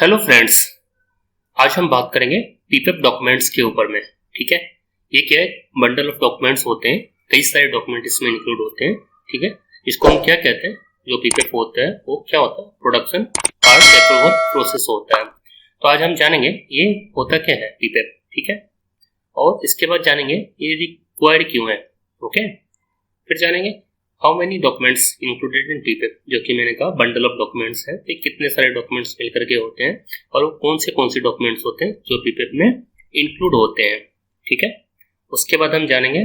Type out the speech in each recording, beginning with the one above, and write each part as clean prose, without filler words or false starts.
Hello friends, आज हम बात करेंगे पीपीएफ डॉक्यूमेंट्स के ऊपर में। ठीक है, ये क्या है, बंडल ऑफ डॉक्यूमेंट्स होते हैं, कई सारे डॉक्यूमेंट इसमें इंक्लूड होते हैं। ठीक है, इसको हम क्या कहते हैं, जो पीपीएफ होता है वो क्या होता है, प्रोडक्शन पार्ट अप्रूवल प्रोसेस होता है। तो आज हम जानेंगे ये होता क्या है पीपीएफ। ठीक है, और इसके बाद जानेंगे ये रिक्वायर्ड क्यों है। ओके, फिर जानेंगे how many documents included in PPF, जो कि मैंने कहा बंडल ऑफ डॉक्यूमेंट्स है, तो कितने सारे डॉक्यूमेंट्स मिल करके होते हैं और वो कौन से डॉक्यूमेंट्स होते हैं जो पीपीएफ में इंक्लूड होते हैं। ठीक है, उसके बाद हम जानेंगे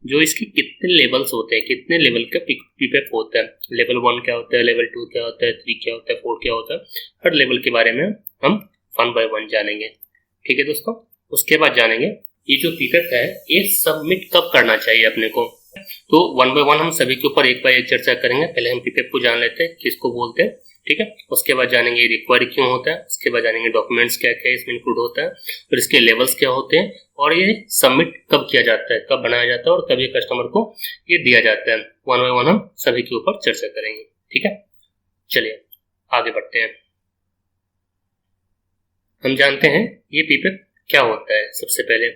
जो इसके कितने लेवल्स होते हैं, कितने लेवल का पीपीएफ होता है, लेवल 1 क्या होता है, लेवल 2 क्या होता है, 3 क्या होता है, 4 क्या होता है, हर लेवल के बारे में हम 1 बाय 1 जानेंगे। ठीक है दोस्तों, उसके बाद जानेंगे ये जो पीपीएफ है ये सबमिट कब करना चाहिए अपने को। तो 1 बाय 1 हम सभी के ऊपर एक बाय एक चर्चा करेंगे। पहले हम पीपीएफ को जान लेते हैं, किसको बोलते हैं। ठीक है, उसके बाद जानेंगे रिक्वायर्ड क्यों होता है, उसके बाद जानेंगे डॉक्यूमेंट्स क्या क्या इसमें इंक्लूड होता है, फिर इसके लेवल्स क्या होते हैं और ये सबमिट कब किया जाता है, कब बनाया जाता है और कब ये कस्टमर को ये दिया जाता है। 1 बाय 1 हम सभी के ऊपर चर्चा करेंगे। ठीक है, चलिए आगे बढ़ते हैं। हम जानते हैं ये पीपीएफ क्या होता है। सबसे पहले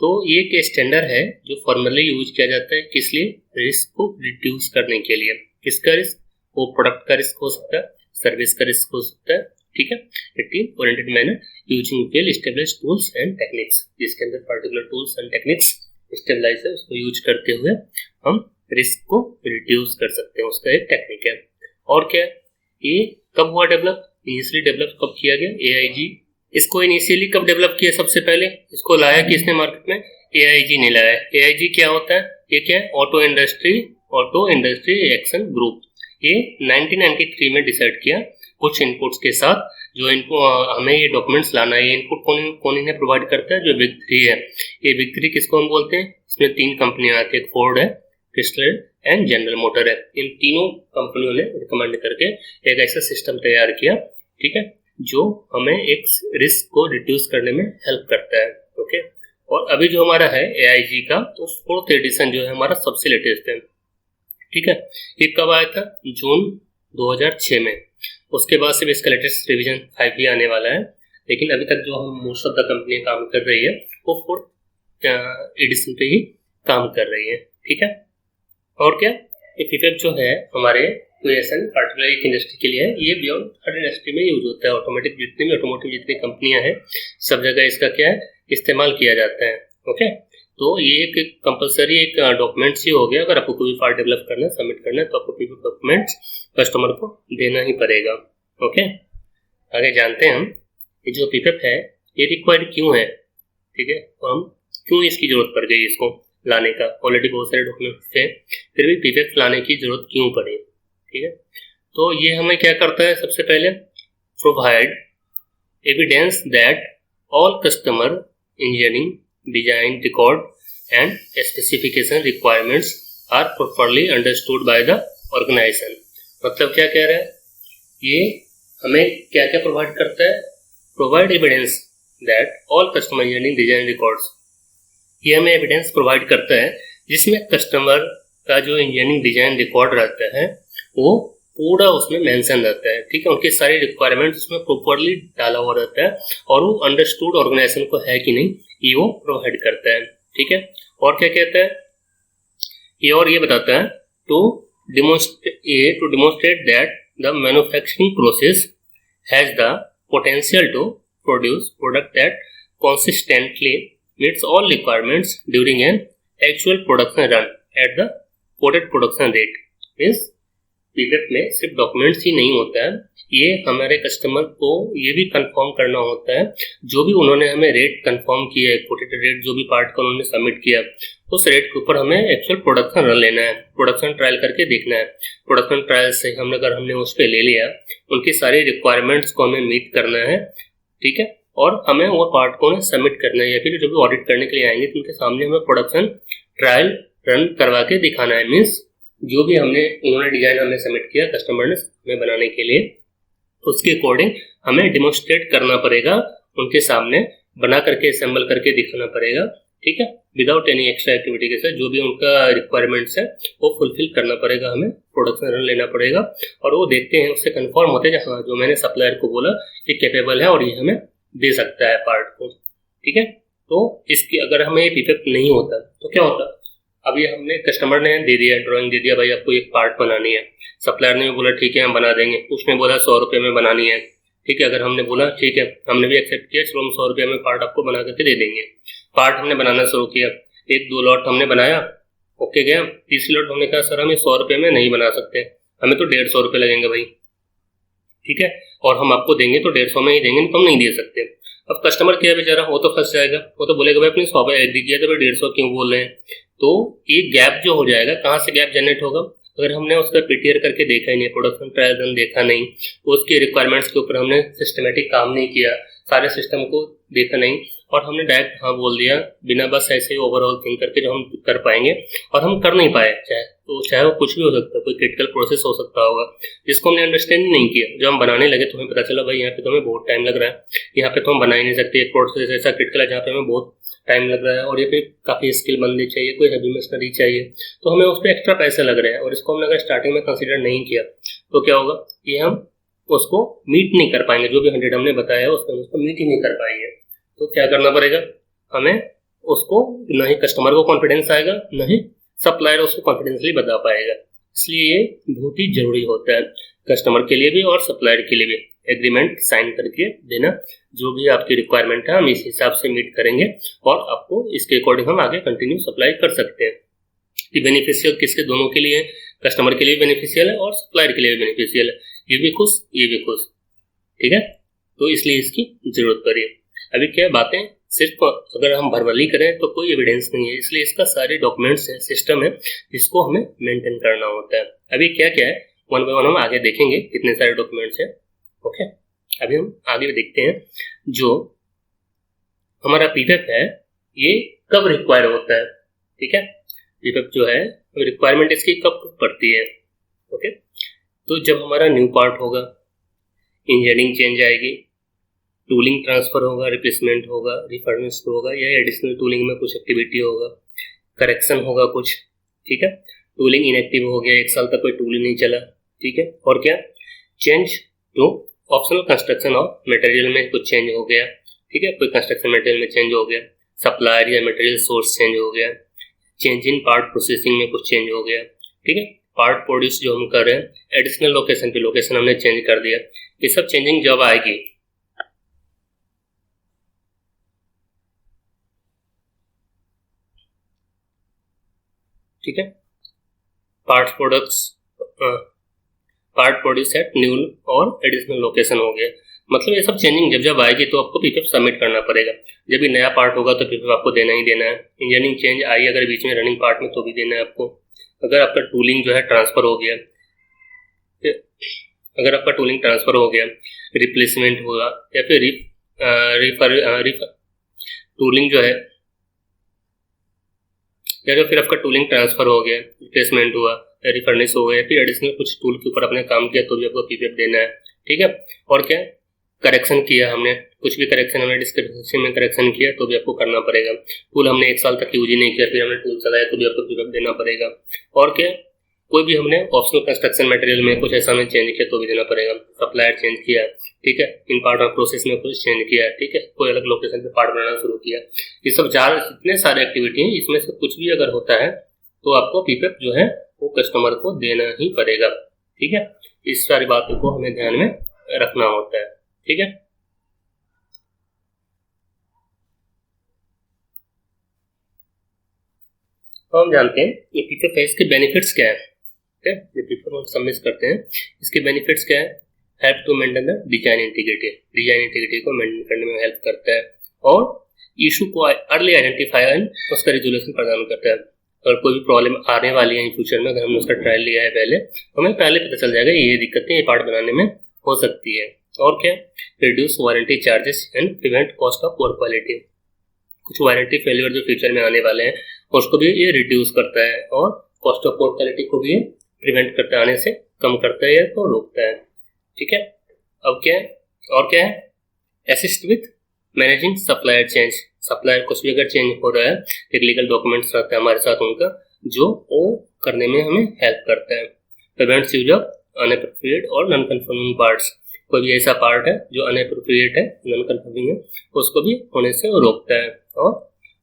तो ये एक स्टैंडर्ड है जो फॉर्मली यूज किया जाता है, किस लिए, रिस्क को रिड्यूस करने के लिए। किसका रिस्क, वो प्रोडक्ट का रिस्क हो सकता है, सर्विस का रिस्क हो सकता है। ठीक है, team oriented manner using well established tools and techniques, जिसके अंदर particular tools and techniques stabilise है, उसको यूज करते हुए हम रिस्क को रिड्यूस कर सकते हैं, उसका एक टेक्निक है। और क्या, ये कब हुआ डेवलप, इनिशियली डेवलप कब किया गया, एआईजी। इसको इनिशियली कब डेवलप किया, सबसे पहले इसको लाया किसने मार्केट में, एआईजी ने लाया। एआईजी क्या होता है, ये क्या है, ऑटो इंडस्ट्री एक्शन ग्रुप। ये 1993 में डिसाइड किया कुछ इनपुट्स के साथ, जो इनको हमें ये डॉक्यूमेंट्स लाना है। ये इनपुट कौन इन्हें प्रोवाइड करता है, जो बिग 3 है। ये बिग 3 किसको हम बोलते हैं, इसमें 3 कंपनियां आती है, फोर्ड है, क्रिस्टलर एंड जनरल मोटर है। इन तीनों कंपनियों ने रिकमेंड करके एक ऐसा सिस्टम तैयार किया, ठीक है, जो हमें एक रिस्क को रिड्यूस करने में हेल्प करता है। ओके, और अभी जो हमारा है एआईजी का, तो 4th एडिशन जो है हमारा सबसे लेटेस्ट है। ठीक है, ये कब आया था, जून 2006 में। उसके बाद से इसका लेटेस्ट रिवीजन 5 भी आने वाला है, लेकिन अभी तक जो हम मोस्ट ऑफ द कंपनी काम कर रही है वो 4th एडिशन पे ही काम कर रही है। ठीक है, और क्या, ये पीपीएफ जो है हमारे पार्टिकुलर एक इंडस्ट्री के लिए है, ये बियॉन्ड हर इंडस्ट्री में यूज होता है। ऑटोमोटिव जितनी कंपनियां हैं सब जगह इसका क्या है, इस्तेमाल किया जाता है। ओके, तो ये एक कंपलसरी एक डॉक्यूमेंट्स ही हो गया। अगर आपको कोई पार्ट डेवलप करना है, सबमिट करना है, तो आपको पीपीएफ डॉक्यूमेंट्स कस्टमर को देना ही पड़ेगा। ओके, आगे जानते हैं हम ये जो पीपीएफ है ये रिक्वायर्ड क्यों है। ठीक है, तो हम क्यों इसकी जरूरत पड़ गई इसको लाने का। ऑलरेडी बहुत सारे डॉक्यूमेंट्स थे, फिर भी पीपीएफ लाने की जरूरत क्यों पड़ी। ठीक है, तो ये हमें क्या करता है, सबसे पहले provide evidence that all customer engineering design record and specification requirements are properly understood by the organisation. मतलब क्या कह रहा है, ये हमें क्या क्या प्रोवाइड करता है, provide evidence that all customer engineering design records. ये हमें एविडेंस प्रोवाइड करता है जिसमें कस्टमर का जो इंजीनियरिंग डिजाइन रिकॉर्ड रहता है वो पूरा उसमें मेंशन रहता है। ठीक है, उनके सारे रिक्वायरमेंट्स उसमें प्रॉपर्ली डाला हुआ रहता है और वो अंडरस्टूड ऑर्गेनाइजेशन को है कि नहीं ये वो प्रोवाइड करता है। ठीक है, और क्या कहता है ये, और ये बताता है to demonstrate that the manufacturing process has the potential to produce product that consistently meets all requirements during an actual production run at the quoted production rate। Means PPF में सिर्फ डॉक्यूमेंट्स ही नहीं होता है, ये हमारे कस्टमर को ये भी कंफर्म करना होता है, जो भी उन्होंने हमें रेट कंफर्म किया है, कोटेड रेट जो भी पार्ट का उन्होंने सबमिट किया, उस रेट के ऊपर हमें एक्चुअल प्रोडक्शन रन लेना है, प्रोडक्शन ट्रायल करके देखना है। प्रोडक्शन ट्रायल से हमने उस पर ले लिया, उनकी सारी रिक्वायरमेंट्स को हमें मीट करना है। ठीक है, और हमें वो पार्ट को सबमिट करना है, या फिर जो भी ऑडिट करने के लिए आएंगे तो उनके सामने हमें प्रोडक्शन ट्रायल रन करवा के दिखाना है। मीन्स जो भी उन्होंने डिजाइन हमें सबमिट किया कस्टमर ने हमें बनाने के लिए, उसके अकॉर्डिंग हमें डिमोन्स्ट्रेट करना पड़ेगा, उनके सामने बना करके असेंबल करके दिखाना पड़ेगा ठीक है, विदाउट एनी एक्स्ट्रा एक्टिविटी के साथ जो भी उनका रिक्वायरमेंट्स है वो फुलफिल करना पड़ेगा, हमें प्रोडक्शन रन लेना पड़ेगा और वो देखते हैं, उससे कंफर्म होते हैं हाँ जो मैंने सप्लायर को बोला ये कैपेबल है और ये हमें दे सकता है पार्ट को। ठीक है, तो इसकी अगर हमें ये इफेक्ट नहीं होता तो क्या होता, अभी हमने कस्टमर ने दे दिया, ड्राइंग दे दिया, भाई आपको एक पार्ट बनानी है, सप्लायर ने बोला ठीक है हम बना देंगे, उसने बोला 100 रुपये में बनानी है। ठीक है, अगर हमने बोला ठीक है, हमने भी एक्सेप्ट किया, चलो हम 100 रुपये में पार्ट आपको बना करके दे देंगे। पार्ट हमने बनाना शुरू किया, 1-2 लॉट हमने बनाया, ओके गया। तीसरी लॉट हमने कहा सर हम 100 रुपये में नहीं बना सकते, हमें तो 150 रुपये लगेंगे भाई। ठीक है, और हम आपको देंगे तो 150 में ही देंगे, नहीं तो हम नहीं दे सकते। अब कस्टमर क्या बेचारा, वो तो फंस जाएगा, वो तो बोलेगा भाई अपनी 100 पे एग्री किया तो भाई 150 क्यों बोल रहे हैं। तो एक गैप जो हो जाएगा, कहाँ से गैप जनरेट होगा, अगर हमने उसका पीटीआर करके देखा ही नहीं, प्रोडक्शन ट्रायल रन देखा नहीं, उसके रिक्वायरमेंट्स के ऊपर हमने सिस्टमेटिक काम नहीं किया, सारे सिस्टम को देखा नहीं और हमने डायरेक्ट हाँ बोल दिया बिना बस ऐसे ही ओवरऑल थिंक करके जो हम कर पाएंगे और हम कर नहीं पाए, चाहे वो कुछ भी हो सकता है, कोई क्रिटिकल प्रोसेस हो सकता होगा जिसको हमने अंडरस्टैंड नहीं किया। जब हम बनाने लगे तो हमें पता चला भाई यहाँ पे तो हमें बहुत टाइम लग रहा है, यहाँ पे तो हम बना ही नहीं सकते, एक प्रोसेस ऐसा क्रिटिकल है जहाँ पे हमें बहुत टाइम लग रहा है और ये पे काफ़ी स्किल बंदे चाहिए, कोई हेवी मशीनरी चाहिए, तो हमें उस पर एक्स्ट्रा पैसे लग रहे हैं और इसको हमने अगर स्टार्टिंग में कंसिडर नहीं किया तो क्या होगा, ये हम उसको मीट नहीं कर पाएंगे, जो भी 100 हमने बताया है उसको मीट ही नहीं कर पाएंगे। तो क्या करना पड़ेगा, हमें उसको न ही कस्टमर को कॉन्फिडेंस आएगा, न ही सप्लायर उसको कॉन्फिडेंसली बता पाएगा। इसलिए ये बहुत ही जरूरी होता है कस्टमर के लिए भी और सप्लायर के लिए भी, एग्रीमेंट साइन करके देना, जो भी आपकी रिक्वायरमेंट है हम इस हिसाब से मीट करेंगे और आपको इसके अकॉर्डिंग हम आगे कंटिन्यू सप्लाई कर सकते हैं। ये बेनिफिशियल किसके, दोनों के लिए, कस्टमर के लिए बेनिफिशियल है और सप्लायर के लिए भी बेनिफिशियल है, ये भी खुश ये भी खुश। ठीक है, तो इसलिए इसकी जरूरत पड़ी है। अभी क्या बातें सिर्फ अगर हम भरवली करें तो कोई एविडेंस नहीं है, इसलिए इसका सारे डॉक्यूमेंट्स है, सिस्टम है जिसको हमें मेंटेन करना होता है। अभी क्या क्या है वन बाय वन हम आगे देखेंगे कितने सारे डॉक्यूमेंट्स हैं। ओके, अभी हम आगे देखते हैं जो हमारा पीपीएफ है ये कब रिक्वायर होता है। ठीक है, पीपीएफ जो है रिक्वायरमेंट इसकी कब पड़ती है। ओके, तो जब हमारा न्यू पार्ट होगा, इंजीनियरिंग चेंज आएगी, टूलिंग ट्रांसफर होगा, रिप्लेसमेंट होगा, रिफर्निश्ड होगा या एडिशनल टूलिंग में कुछ एक्टिविटी होगा, करेक्शन होगा कुछ। ठीक है, टूलिंग इनएक्टिव हो गया, 1 साल तक कोई टूलिंग नहीं चला। ठीक है, और क्या, change to optional construction of material में कुछ चेंज हो गया। ठीक है, कोई कंस्ट्रक्शन मटेरियल में चेंज हो गया, सप्लायर या मटेरियल सोर्स चेंज हो गया, चेंज इन पार्ट प्रोसेसिंग में कुछ चेंज हो गया। ठीक है, पार्ट प्रोड्यूस जो हम कर रहे हैं, एडिशनल लोकेशन की लोकेशन हमने चेंज कर दिया, ये सब चेंजिंग जब आएगी ठीक है, पार्ट प्रोड्यूस एट न्यू और एडिशनल लोकेशन हो गया, मतलब ये सब चेंजिंग जब आएगी तो आपको पीपीएफ सबमिट करना पड़ेगा। जब भी नया पार्ट होगा तो पीपीएफ आपको देना ही देना है। इंजीनियरिंग चेंज आई अगर बीच में रनिंग पार्ट में तो भी देना है आपको। अगर आपका टूलिंग जो है ट्रांसफर हो गया, रिप्लेसमेंट हुआ या फिर टूलिंग जो है या फिर आपका टूलिंग ट्रांसफर हो गया, रिप्लेसमेंट हुआ या रिफर्निश हो गया, फिर एडिशनल कुछ टूल के ऊपर अपने काम किया तो भी आपको पीपीएफ देना है। ठीक है, और क्या, करेक्शन किया हमने, कुछ भी करेक्शन हमने डिस्क्रिप्शन में करेक्शन किया तो भी आपको करना पड़ेगा। टूल हमने 1 साल तक यूज ही नहीं किया, फिर हमने टूल चलाया तो भी आपको पीपीएफ देना पड़ेगा। और क्या, कोई भी हमने ऑप्शनल कंस्ट्रक्शन मटेरियल में कुछ ऐसा में चेंज किया तो भी देना पड़ेगा। सप्लायर चेंज किया, ठीक है, इन पार्ट ऑफ प्रोसेस में कुछ चेंज किया, ठीक है, कोई अलग लोकेशन पे पार्ट बनाना शुरू किया, ये सब जितने सारे एक्टिविटी हैं इसमें से कुछ भी अगर होता है तो आपको पीपीएफ जो है वो कस्टमर को देना ही पड़ेगा। ठीक है, इस सारी बातों को हमें ध्यान में रखना होता है। ठीक है, तो हम जानते हैं ये पीपीएफ है, इसके बेनिफिट्स क्या है। ठीक है, ये पीपीएफ हम सबमिट करते हैं, इसके बेनिफिट्स क्या है, help to maintain the design integrity को मेंटेन करने में हेल्प करता है और इशू को अर्ली आइडेंटिफाई एंड उसका रिजोल्यूशन प्रदान करता है। अगर कोई भी प्रॉब्लम आने वाली है इन फ्यूचर में, अगर हमने उसका ट्रायल लिया है पहले, हमें पहले पता चल जाएगा ये दिक्कतें ये पार्ट बनाने में हो सकती है। और क्या, reduce warranty charges and prevent cost of poor quality, कुछ वारंटी फेलियर जो फ्यूचर में आने वाले हैं उसको भी ये रिड्यूस करता है और कॉस्ट ऑफ पुअर क्वालिटी को भी प्रिवेंट करता है, आने से कम करता है या तो रोकता है। ठीक है, अब क्या है, और क्या है, assist with managing supplier change, supplier कुछ भी अगर चेंज हो रहा है, एक लीगल डॉक्यूमेंट्स रहता है हमारे साथ उनका, जो वो करने में हमें हेल्प करता है। प्रिवेंट्स यूज ऑफ अनएप्रोप्रिएट और नॉन कन्फर्मिंग पार्ट्स, कोई भी ऐसा पार्ट है जो अनएप्रोप्रिएट है, नॉन कन्फर्मिंग है, उसको भी होने से वो रोकता है। और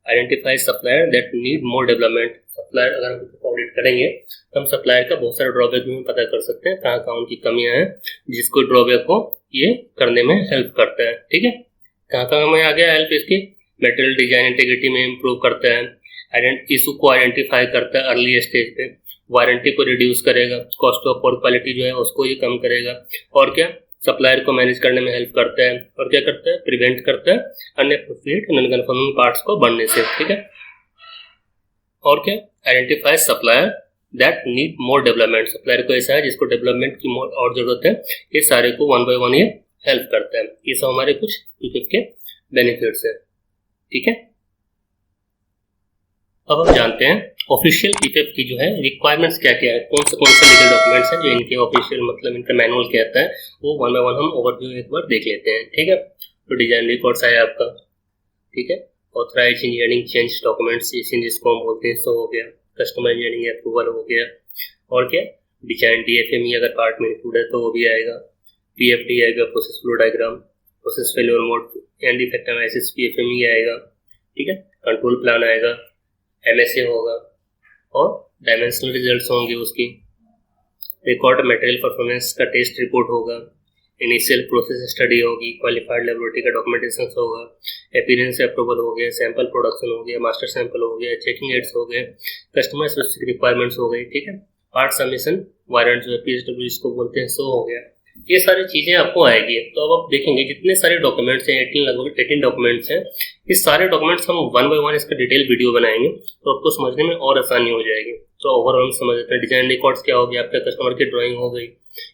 identify supplier that need more development, supplier अगर हम ऑडिट करेंगे तो हम सप्लायर का बहुत सारे ड्रॉबैक भी पता कर सकते हैं, कहाँ कहाँ उनकी कमियां हैं, जिसको ड्रॉबैक को ये करने में हेल्प करता है। ठीक है, कहाँ कहाँ हमें आ गया हेल्प इसकी, मटेरियल डिजाइन इंटीग्रिटी में इम्प्रूव करता है, इशू को आइडेंटिफाई करता है अर्ली स्टेज पे, वारंटी को रिड्यूस करेगा, कॉस्ट ऑफ पोर क्वालिटी जो है उसको ये कम करेगा, और क्या सप्लायर को मैनेज करने में हेल्प करता है, और क्या करता है प्रिवेंट करता है अनएप्रोप्रिएट नॉन कन्फर्मिंग पार्ट्स को बढ़ने से। ठीक है, और क्या identify supplier that need more development, supplier को ऐसा है जिसको डेवलपमेंट की और जरूरत है, ये सारे को वन बाय वन ये हेल्प करता है। ये सब हमारे कुछ पीपीएफ के बेनिफिट्स है। ठीक है, अब हम जानते हैं ऑफिशियल पीपीएफ की जो है रिक्वायरमेंट्स क्या क्या है, कौन से लीगल डॉक्यूमेंट्स हैं जो इनके ऑफिशियल मतलब इनका मैनुअल कहता है, वो वन बाय वन हम ओवरव्यू एक बार देख लेते हैं। ठीक है, तो डिजाइन रिकॉर्ड्स आया आपका, ठीक है, ऑथराइज इंजीनियरिंग चेंज डॉक्यूमेंट्स जिसको हम बोलते हैं सो हो गया, कस्टमर इंजीनियरिंग अप्रूवल हो गया, और क्या डिजाइन डीएफएमई अगर पार्ट में इंक्लूड है तो वो भी आएगा, पीएफडी आएगा, process flow diagram, process failure mode and defect analysis PFME आएगा। ठीक है, कंट्रोल प्लान आएगा, एमएसए होगा, और डायमेंशनल रिजल्ट्स होंगे उसकी, रिकॉर्ड मटेरियल परफॉर्मेंस का टेस्ट रिपोर्ट होगा, इनिशियल प्रोसेस स्टडी होगी, क्वालिफाइड लेबोरेटरी का डॉक्यूमेंटेशन होगा, अपीयरेंस अप्रूवल हो गया, सैंपल प्रोडक्शन हो गया, मास्टर सैंपल हो गया, चेकिंग एड्स हो गए, कस्टमर स्पेसिफिक रिक्वायरमेंट्स हो गई। ठीक है, पार्ट सबमिशन वारंट जो है पीएसडब्ल्यू जिसको बोलते हैं सो हो गया, ये सारी चीजें आपको आएगी। तो अब आप देखेंगे जितने सारे डॉक्यूमेंट्स हैं, 18 डॉक्यूमेंट्स हैं, इस सारे डॉक्यूमेंट्स हम वन बाय वन इसका डिटेल वीडियो बनाएंगे तो आपको समझने में और आसानी हो जाएगी। तो ओवरऑल समझ लेते हैं डिजाइन रिकॉर्ड्स क्या हो गया, आपका कस्टमर की ड्राइंग हो गई,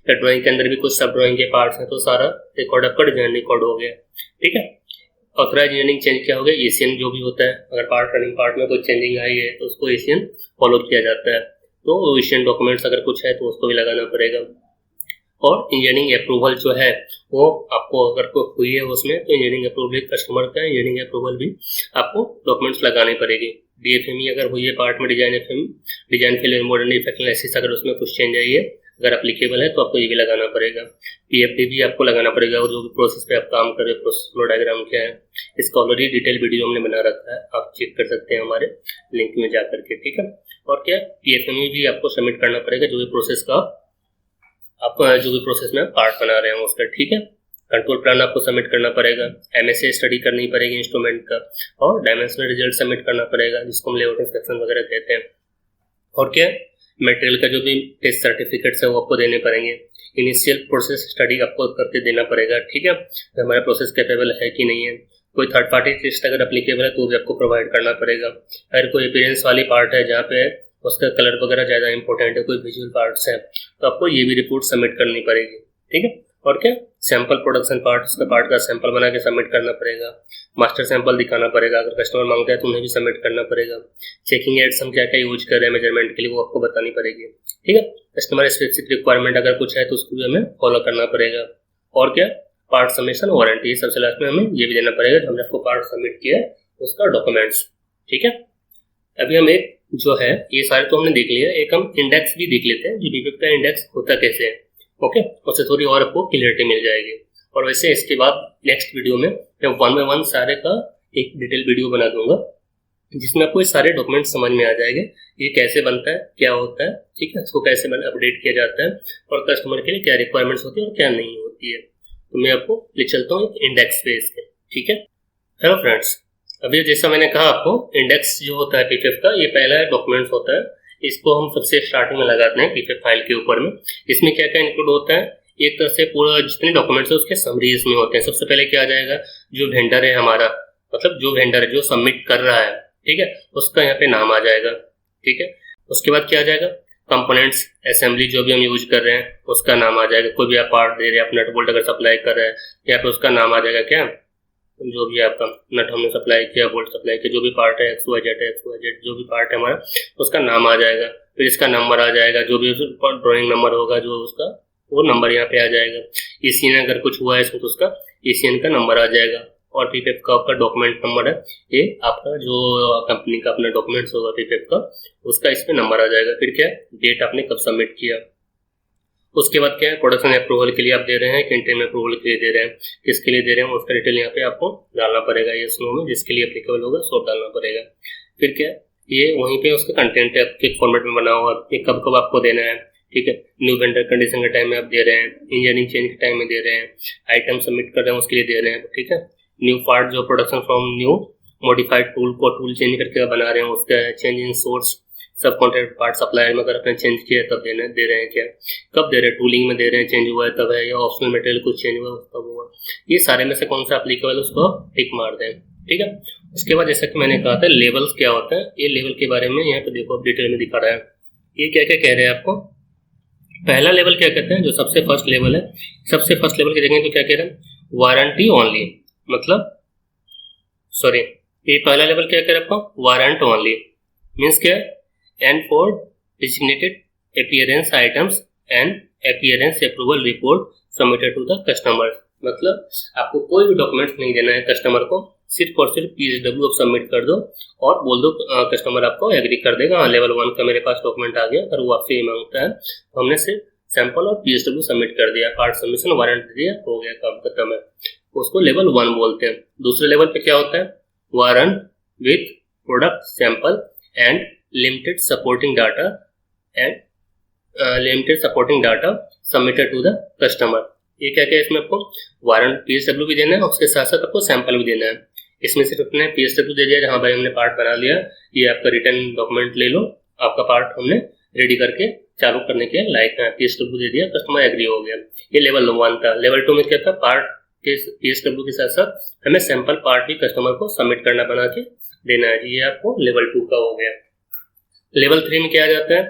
या ड्राइंग के अंदर भी कुछ सब ड्राइंग के पार्ट्स हैं, तो सारा रिकॉर्ड आपका डिजाइन रिकॉर्ड हो गया। ठीक है, ऑथराइज इंजीनियरिंग चेंज क्या हो गया, एशियन जो भी होता है, अगर पार्ट रनिंग पार्ट में कोई चेंजिंग आई है तो उसको एशियन फॉलो किया जाता है, तो एशियन डॉक्यूमेंट्स अगर कुछ है तो उसको भी लगाना पड़ेगा। और इंजीनियरिंग अप्रूवल जो है वो आपको अगर कोई हुई है उसमें, तो इंजीनियरिंग अप्रूवल कस्टमर का इंजीनियरिंग अप्रूवल भी आपको डॉक्यूमेंट्स लगानी पड़ेगी। डीएफएमई अगर हुई है पार्ट में, design failure mode and defect analysis अगर उसमें कुछ चेंज आई है, अगर एप्लीकेबल है तो आपको ये भी लगाना पड़ेगा। पीएफडी भी आपको लगाना पड़ेगा, और जो भी प्रोसेस पे आप काम कर रहे हैं, प्रोसेस फ्लो डायग्राम क्या है, इसका ऑलरेडी डिटेल वीडियो हमने बना रखा है, आप चेक कर सकते हैं हमारे लिंक में जा करके। ठीक है, और क्या पीएफएमई भी आपको सबमिट करना पड़ेगा, जो भी प्रोसेस का आप जो भी प्रोसेस में पार्ट बना रहे हैं उसका। ठीक है, कंट्रोल प्लान आपको सबमिट करना पड़ेगा, एमएसए स्टडी करनी पड़ेगी इंस्ट्रूमेंट का, और डायमेंशनल रिजल्ट सबमिट करना पड़ेगा जिसको हम लेआउट इंस्पेक्शन वगैरह कहते हैं। और क्या मटेरियल का जो भी टेस्ट सर्टिफिकेट्स है वो आपको देने पड़ेंगे, इनिशियल प्रोसेस स्टडी आपको करके देना पड़ेगा। ठीक है, तो हमारा प्रोसेस कैपेबल है कि नहीं है, कोई थर्ड पार्टी टेस्ट अगर एप्लीकेबल है तो भी आपको प्रोवाइड करना पड़ेगा। अगर कोई अपीयरेंस वाली पार्ट है जहाँ पे उसका कलर वगैरह ज़्यादा इंपॉर्टेंट है, कोई विजुअल पार्ट्स है, तो आपको ये भी रिपोर्ट सबमिट करनी पड़ेगी। ठीक है, और क्या सैंपल प्रोडक्शन पार्ट, उसका पार्ट का सैंपल बना के सबमिट करना पड़ेगा, मास्टर सैंपल दिखाना पड़ेगा, अगर कस्टमर मांगता है तो उन्हें भी सबमिट करना पड़ेगा, चेकिंग एड्स हम क्या क्या यूज कर रहे हैं मेजरमेंट के लिए वो आपको बतानी पड़ेगी। ठीक है, कस्टमर स्पेसिफिक रिक्वायरमेंट अगर कुछ है तो उसको भी हमें फॉलो करना पड़ेगा। और क्या पार्ट सबमिशन वारंटी, सबसे लास्ट में हमें ये भी देना पड़ेगा जो हमने आपको पार्ट सबमिट किया है उसका डॉक्यूमेंट्स। ठीक है, अभी हम एक जो है ये सारे तो हमने देख लिया, एक हम इंडेक्स भी देख लेते हैं, जो पीपीएफ का इंडेक्स होता कैसे है। ओके, उससे थोड़ी और आपको क्लियरिटी मिल जाएगी। और वैसे इसके बाद नेक्स्ट वीडियो में मैं वन बाय वन सारे का एक डिटेल वीडियो बना दूंगा, जिसमें आपको ये सारे डॉक्यूमेंट समझ में आ जाएंगे, ये कैसे बनता है, क्या होता है, ठीक है, इसको कैसे अपडेट किया जाता है, और कस्टमर के लिए क्या रिक्वायरमेंट्स होती है और क्या नहीं होती है। तो मैं आपको ले चलता हूँ एक इंडेक्स पे इसके। ठीक है, हेलो फ्रेंड्स, अभी जैसा मैंने कहा आपको इंडेक्स जो होता है पीपीएफ का, ये पहला डॉक्यूमेंट्स होता है, इसको हम सबसे स्टार्टिंग में लगाते हैं पीपीएफ फाइल के ऊपर में। इसमें क्या क्या इंक्लूड होता है, एक तरह से पूरा जितने डॉक्यूमेंट्स है उसके समरी इसमें होते हैं। सबसे पहले क्या आ जाएगा, जो वेंडर है हमारा, मतलब जो वेंडर है जो सबमिट कर रहा है, ठीक है, उसका यहाँ पे नाम आ जाएगा। ठीक है, उसके बाद क्या आ जाएगा, कंपोनेंट्स असेंबली जो भी हम यूज कर रहे हैं उसका नाम आ जाएगा। कोई भी आप पार्ट दे रहे हैं, आप नट बोल्ट अगर सप्लाई कर रहे हैं, यहाँ पे उसका नाम आ जाएगा क्या, जो भी आपका नट हमने सप्लाई किया, बोल्ट सप्लाई किया, जो भी पार्ट है XYZ जो भी पार्ट है हमारा, उसका नाम आ जाएगा। फिर इसका नंबर आ जाएगा, जो भी ड्राइंग नंबर होगा जो उसका, वो नंबर यहाँ पे आ जाएगा। ECN अगर कुछ हुआ है इसमें तो उसका ECN का नंबर आ जाएगा। और पीपीएफ का आपका डॉक्यूमेंट नंबर है, ये आपका जो कंपनी का अपना डॉक्यूमेंट्स होगा पीपीएफ का, उसका इस पे नंबर आ जाएगा। फिर क्या है, डेट आपने कब सबमिट किया। उसके बाद क्या है, प्रोडक्शन अप्रूवल के लिए आप दे रहे हैं, कैंटीन अप्रूवल के लिए दे रहे हैं, किसके लिए दे रहे हैं उसका डिटेल यहाँ पे आपको डालना पड़ेगा। ये स्नो में जिसके लिए एप्लीकेबल होगा सब डालना पड़ेगा। फिर क्या है, ये वहीं पे उसका कंटेंट है आपके फॉर्मेट में बना हुआ, ये कब कब आपको देना है, ठीक है। न्यू वेंडर कंडीशन के टाइम में आप दे रहे हैं, इंजीनियरिंग चेंज के टाइम में दे रहे हैं, आइटम सबमिट कर रहे हैं उसके लिए दे रहे हैं, ठीक है। न्यू पार्ट जो production from new modified tool को टूल चेंज करके बना रहे हैं उसका चेंज इन सोर्स सब कॉन्ट्रैक्ट पार्ट सप्लायर में अगर आपने चेंज किया तब दे रहे हैं क्या, कब दे रहे हैं, टूलिंग में दे रहे हैं चेंज हुआ है तब है, या ऑप्शनल मटेरियल कुछ चेंज हुआ है तब हुआ। ये सारे में से कौन सा एप्लीकेबल है उसको टिक मार दें, ठीक है। उसके बाद जैसा कि मैंने कहा था लेवल्स क्या होता है, ये लेवल के बारे में यहाँ पे देखो अब डिटेल में दिखा रहा है। ये क्या क्या कह रहे हैं आपको, पहला लेवल क्या कहते हैं, जो सबसे फर्स्ट लेवल है, सबसे फर्स्ट लेवल के देखेंगे तो क्या कह रहे हैं, वारंटी ओनली, मतलब सॉरी ये पहला लेवल क्या कह रहे हैं आपको, वारंट ओनली मीन्स क्या है, and for designated appearance items and appearance approval report submitted to the customer। मतलब आपको कोई भी डॉक्यूमेंट्स नहीं देना है कस्टमर को, सिर्फ और सिर्फ पीएसडब्ल्यू आप सबमिट कर दो और बोल दो कस्टमर आपको एग्री कर देगा, लेवल 1 का मेरे पास डॉक्यूमेंट आ गया। अगर वो आपसे ये मांगता है तो हमने सिर्फ सैंपल और पीएसडब्ल्यू सबमिट कर दिया, पार्ट सबमिशन वारंट दे दिया, हो गया काम खत्म है, उसको लेवल 1 बोलते हैं। दूसरे लेवल पे क्या होता है, warrant with product sample and limited supporting data submitted to the customer। ये क्या क्या है इसमें, आपको वारंट पीएसडब्ल्यू भी देना है, उसके साथ साथ आपको सैंपल भी देना है। इसमें सिर्फ अपने पीएसडब्ल्यू दे दिया, जहाँ भाई हमने पार्ट बना लिया, ये आपका रिटर्न डॉक्यूमेंट ले लो, आपका पार्ट हमने रेडी करके चालू करने के लायक है, पीएसडब्ल्यू दे दिया, कस्टमर एग्री हो गया। ये लेवल 1 था। लेवल 2 में क्या था, पार्ट के पीएसडब्ल्यू के साथ साथ हमें सैंपल पार्ट भी कस्टमर को सबमिट करना, बना के देना है। ये आपको लेवल 2 का हो गया। लेवल 3 में क्या आ जाता है,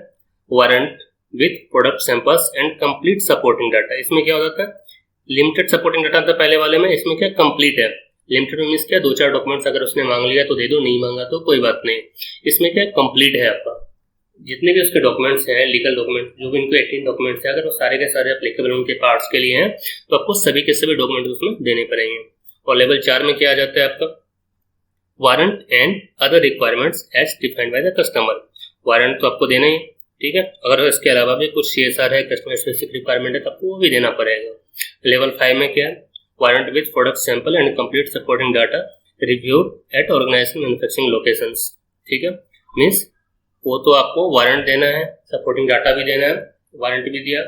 warrant with product samples and complete supporting data. इसमें क्या हो जाता है, लिमिटेड सपोर्टिंग डाटा था पहले वाले में, इसमें क्या कंप्लीट है। लिमिटेड मीन्स क्या, 2-4 डॉक्यूमेंट्स अगर उसने मांग लिया तो दे दो, नहीं मांगा तो कोई बात नहीं। इसमें क्या कंप्लीट है, आपका जितने भी उसके डॉक्यूमेंट्स हैं, लीगल डॉक्यूमेंट जो भी इनको 18 डॉक्यूमेंट्स हैं, अगर वो सारे के सारे एप्लीकेबल उनके पार्ट्स के लिए हैं तो आपको सभी के सभी डॉक्यूमेंट उसमें देने पड़ेंगे। और लेवल 4 में क्या आ जाता है आपका, warrant and other requirements as defined by the customer. Warrant तो आपको देना ही, ठीक है, अगर इसके अलावा भी कुछ सीएसआर है, कस्टमर स्पेसिफिक रिक्वायरमेंट है, तो आपको वो भी देना पड़ेगा। लेवल 5 में क्या है, warrant with product sample and complete supporting data reviewed at organisation manufacturing locations, ठीक है। मीन्स वो तो आपको वारंट देना है, सपोर्टिंग डाटा भी देना है, वारंट भी दिया,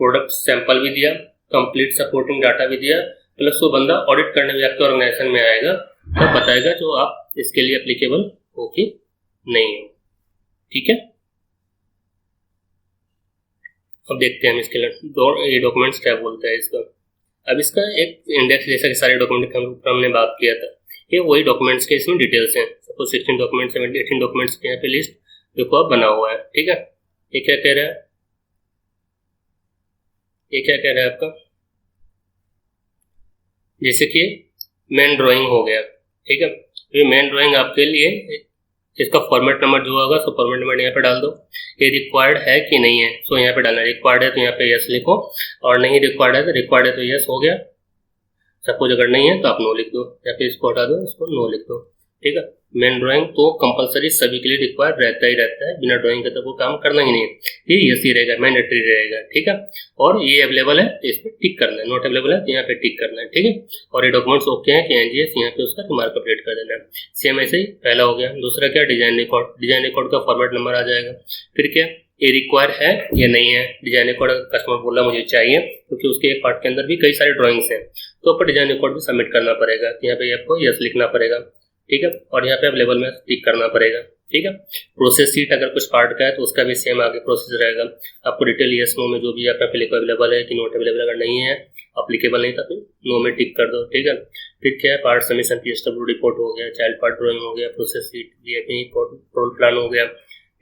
प्रोडक्ट सैंपल भी दिया, कंप्लीट सपोर्टिंग डाटा भी दिया, प्लस वो बंदा ऑडिट करने भी आपके ऑर्गेनाइजेशन में आएगा, तब बताएगा जो आप इसके लिए एप्लीकेबल हो कि नहीं हो, ठीक है। अब देखते हैं हम इसके लिए ये डॉक्यूमेंट्स क्या बोलता है इसका। अब इसका एक इंडेक्स जैसा कि सारे डॉक्यूमेंट के ऊपर हमने बात किया था, ये वही डॉक्यूमेंट्स के इसमें डिटेल्स हैं। सपोज 16 डॉक्यूमेंट्स, 18 डॉक्यूमेंट्स के यहाँ पे लिस्ट देखो अब बना हुआ है, ठीक है। ये क्या कह रहा है, ये क्या कह रहा है आपका, जैसे कि मेन ड्राइंग हो गया, ठीक है। ये मेन ड्राइंग आपके लिए इसका फॉर्मेट नंबर जो होगा सो फॉर्मेट नंबर यहाँ पे डाल दो। ये रिक्वायर्ड है कि नहीं है, सो यहाँ पे डालना है। रिक्वायर्ड है तो यहाँ पे यस लिखो, और नहीं रिक्वायर्ड है तो रिक्वायर्ड है तो यस हो गया। सपोज अगर नहीं है तो आप नो लिख दो, या फिर इसको हटा दो, इसको नो लिख दो, ठीक है। मेन ड्राइंग तो कंपलसरी सभी के लिए रिक्वायर्ड रहता ही रहता है, बिना ड्राइंग के तो वो काम करना ही नहीं है, ये यस ही रहेगा, मैंडेटरी रहेगा, ठीक है। और ये अवेलेबल है तो इस पर टिक करना है, नॉट अवेलेबल है तो यहाँ पे टिक करना है, ठीक है। और ये डॉक्यूमेंट्स ओके हैं कि एनजीएस, यहाँ पे उसका रिमार्क अपडेट कर देना है। सेम ऐसे ही पहला हो गया। दूसरा क्या, डिजाइन रिकॉर्ड। डिजाइन रिकॉर्ड का फॉर्मेट नंबर आ जाएगा। फिर क्या, ये रिक्वायर है या नहीं है। डिजाइन रिकॉर्ड कस्टमर बोला मुझे चाहिए, क्योंकि उसके एक पार्ट के अंदर भी कई सारे ड्राइंग्स हैं, तो आपको डिजाइन रिकॉर्ड भी सबमिट करना पड़ेगा। तो यहाँ पे आपको यस लिखना पड़ेगा, ठीक है। और यहाँ पे अवेलेबल में टिक करना पड़ेगा, ठीक है। प्रोसेस सीट अगर कुछ पार्ट का है तो उसका भी सेम आगे प्रोसेस रहेगा। आपको डिटेल यस नो में जो भी आपका फिलिको अवेलेबल है कि नोट अवेलेबल, अगर नहीं है अप्लीकेबल नहीं था तो नो में टिक कर दो, ठीक है। फिर क्या है, पार्ट सबमिशन पीएसडब्ल्यू रिपोर्ट हो गया, चाइल्ड पार्ट ड्राइंग हो गया, process sheet DAP roll plan हो गया,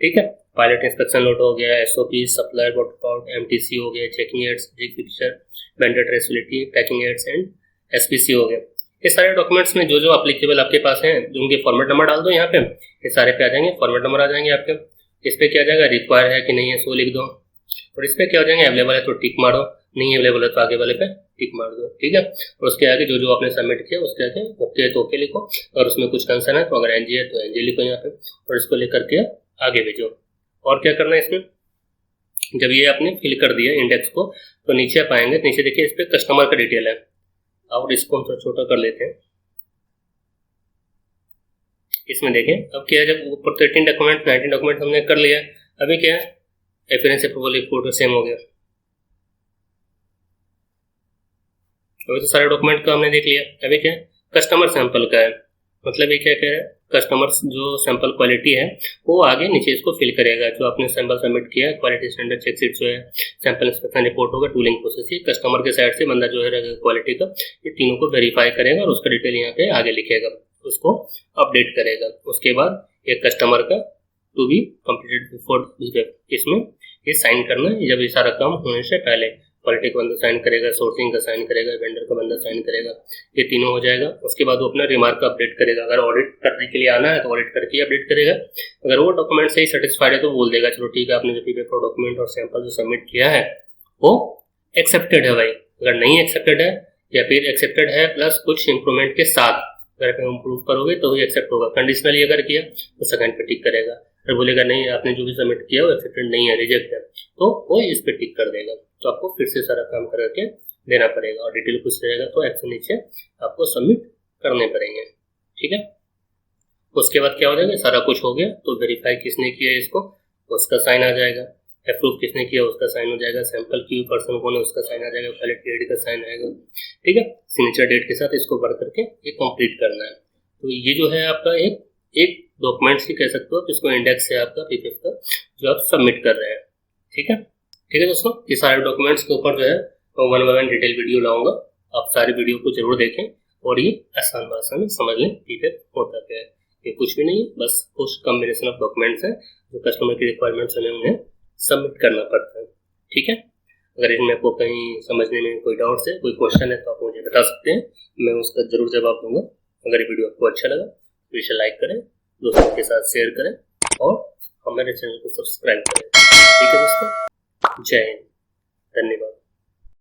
ठीक है। पायलट इंस्पेक्शन नोट हो गया, एसओपी, सप्लायर रिपोर्ट, एमटीसी हो गया, checking aids, jig picture, vendor traceability, packing aids and SPC हो गया। ये सारे डॉक्यूमेंट्स में जो जो एप्लीकेबल आपके पास हैं, जो उनके फॉर्मेट नंबर डाल दो यहाँ पे, ये सारे पे आ जाएंगे, फॉर्मेट नंबर आ जाएंगे आपके। इस पे क्या आ जाएगा, रिक्वायर है कि नहीं है सो लिख दो, और इस पे क्या हो जाएंगे, अवेलेबल है तो टिक मारो, नहीं अवेलेबल है तो आगे वाले पे टिक मार दो, ठीक है। और उसके आगे जो जो आपने सबमिट किया उसके आगे ओके है तो ओके लिखो, और उसमें कुछ कंसर्न है तो अगर एनजी है तो एनजी लिखो यहाँ पे, और इसको लेकर के आगे भेजो। और क्या करना है इसमें, जब ये आपने फिल कर दिया इंडेक्स को तो नीचे आप आएंगे, नीचे देखिए इस पे कस्टमर का डिटेल है, और इसको हम थोड़ा छोटा कर लेते हैं। इसमें देखें अब क्या है, जब ऊपर 13 डॉक्यूमेंट 19 डॉक्यूमेंट हमने कर लिया, अभी क्या है अपीयरेंस अप्रूवल रिपोर्ट सेम हो गया। अभी तो सारे डॉक्यूमेंट का हमने देख लिया, अभी क्या है कस्टमर सैंपल का है, मतलब ये क्या कह रहा है कस्टमर जो सैंपल क्वालिटी है वो आगे नीचे इसको फिल करेगा, जो आपने सैंपल सबमिट किया है क्वालिटी स्टैंडर्ड चेकशीट जो है, सैंपल इंस्पेक्शन रिपोर्ट होगा, टूलिंग प्रोसेस, ये कस्टमर के साइड से बंदा जो है क्वालिटी का ये तीनों को वेरीफाई करेगा और उसका डिटेल यहाँ पे आगे लिखेगा, उसको अपडेट करेगा। उसके बाद एक कस्टमर का टू बी कंप्लीटेड बिफोर, इसमें ये साइन करना है, जब ये सारा काम होने से पहले क्वालिटी का बंदा साइन करेगा, सोर्सिंग का साइन करेगा, वेंडर का बंदा साइन करेगा, ये तीनों हो जाएगा। उसके बाद वो अपना रिमार्क अपडेट करेगा, अगर ऑडिट करने के लिए आना है तो ऑडिट करके अपडेट करेगा, अगर वो डॉक्यूमेंट से ही सेटिस्फाइड है तो बोल देगा चलो ठीक है आपने जो पीपीएफ डॉक्यूमेंट और सैंपल जो सबमिट किया है वो एक्सेप्टेड है भाई, अगर नहीं एक्सेप्टेड है या फिर एक्सेप्टेड है प्लस कुछ इंप्रूवमेंट के साथ अगर आप इम्प्रूव करोगे तो ही एक्सेप्ट होगा, कंडीशनली अगर किया तो सेकंड पे टिक करेगा, अगर बोलेगा नहीं आपने जो भी सबमिट किया वो एक्सेप्टेड नहीं है रिजेक्ट है तो वो इस पे टिक कर देगा, तो आपको फिर से सारा काम करके देना पड़ेगा, और डिटेल कुछ रहेगा तो एक्शन नीचे आपको सबमिट करने पड़ेंगे, ठीक है। उसके बाद क्या हो जाएगा, सारा कुछ हो गया तो वेरीफाई किसने किया इसको उसका साइन आ जाएगा, अप्रूव किसने किया उसका साइन हो जाएगा, सैंपल की पर्सन कौन है उसका साइन आ जाएगा, क्वालिटी डेट का साइन आएगा, ठीक है। सिग्नेचर डेट के साथ इसको भर करके ये कंप्लीट करना है। तो ये जो है आपका एक डॉक्यूमेंट्स ही कह सकते हो, इसको इंडेक्स है आपका पीपीएफ का जो आप सबमिट कर रहे हैं, ठीक है। ठीक है दोस्तों, ये सारे डॉक्यूमेंट्स के ऊपर जो है one by one detail video लाऊंगा, आप सारी वीडियो को जरूर देखें और ये आसान भाषा में समझ लें पीपीएफ होता क्या है। ये कुछ भी नहीं है, बस कुछ कॉम्बिनेशन ऑफ डॉक्यूमेंट्स हैं जो कस्टमर की रिक्वायरमेंट्स हमें उन्हें सबमिट करना पड़ता है, ठीक है। अगर इसमें आपको कहीं समझने में कोई डाउट्स है, कोई क्वेश्चन है तो आप मुझे बता सकते हैं, मैं उसका जरूर जवाब दूंगा। अगर ये वीडियो आपको अच्छा लगा तो इसे लाइक करें, दोस्तों के साथ शेयर करें और हमारे चैनल को सब्सक्राइब करें, ठीक है दोस्तों। जय हिंद, धन्यवाद।